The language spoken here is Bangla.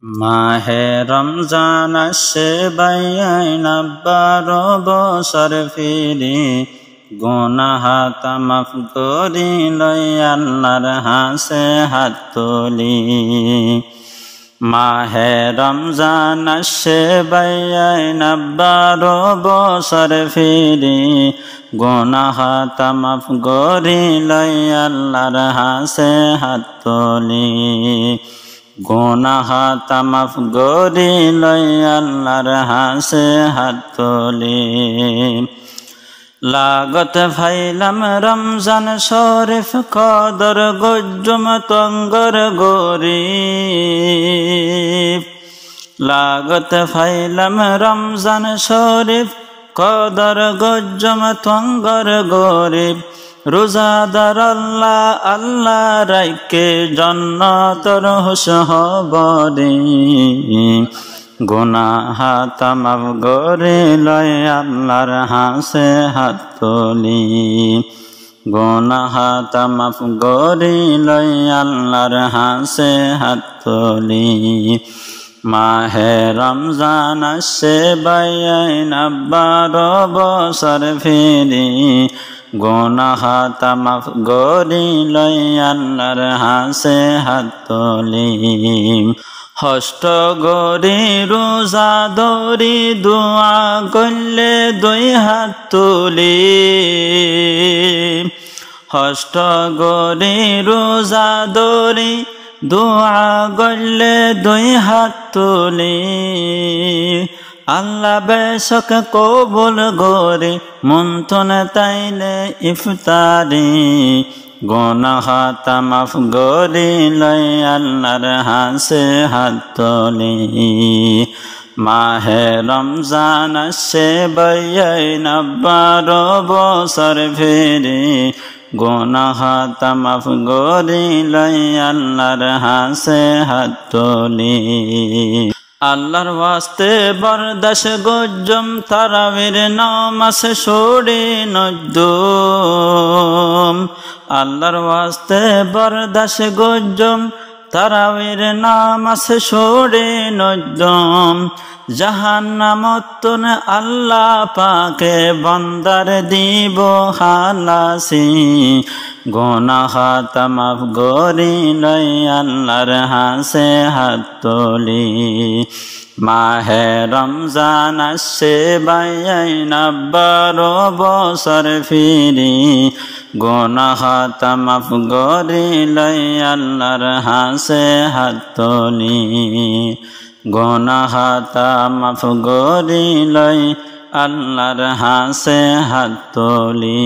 মাহে রমজান আসে বাইয়াইন 12 বছর ফিরি গুনাহ মাফ করি লই আল্লাহর হাসে হাত তুলি। মাহে রমজান আসে বাইয়াইন 12 বছর ফিরি গুনাহ মাফ করি লই আল্লাহর হাসে হাত তুলি। গুনাহ মাফ করি লই আল্লাহর হাসে হাত তুলি। লাগত ফাইলাম রমজান শরীফ কদর গজ্জম তঙ্গর গরিব। লাগত ফাইলাম রমজান শরীফ কদর গজ্জম তঙ্গর গরিব। রোজাদার আল্লাহ আল্লাহ রাইকে জান্নাতর হুশ হবরে। গুনাহ মাফ করে লয় আল্লাহর হাসে হাত তুলি। গুনাহ মাফ করে লয় আল্লাহর হাসে হাত তুলি। মাহে রমজান আসে বাইয়াইন 12 বছর ফিরি গুনাহ মাফ করি লই আল্লাহর হাসে হাত তুলি। হস্ত গরি রোজা ধরি দোয়া করলে 2 হাত তুলি। হস্ত গরি রোজা ধরি দোয়া করলে 2 হাত তুলি। আল্লাহ বেশক কবুল করে মন্থন তাইলে ইফতারি। গুনাহ মাফ করে লই আল্লাহর হাসে হাত তুলি। মাহে রমজান আসে বাইয়াইন 12 বছর ফিরি গুনাহ মাফ করে লই আল্লাহর হাসে হাত তুলি। আল্লাহর ওয়াস্তে বরদাস গজ্জম তারাবির নামাজ ছড়ে নজুম। আল্লাহর ওয়াস্তে বরদাস গজ্জম তারাবির নামাজ ছড়ে নজুম। জাহান্নামত আল্লাহ পাকে বান্দার দিব খালাসি। গুনাহ মাফ করি লই আল্লাহর হাসে হাত তুলি। মাহে রমজান আসে বাইয়াইন 12 বছর ফিরি গুনাহ মাফ করি লই আল্লাহর হাসে হাত তুলি। গুনাহ মাফ করি লই আল্লাহর হাসে হাত তুলি।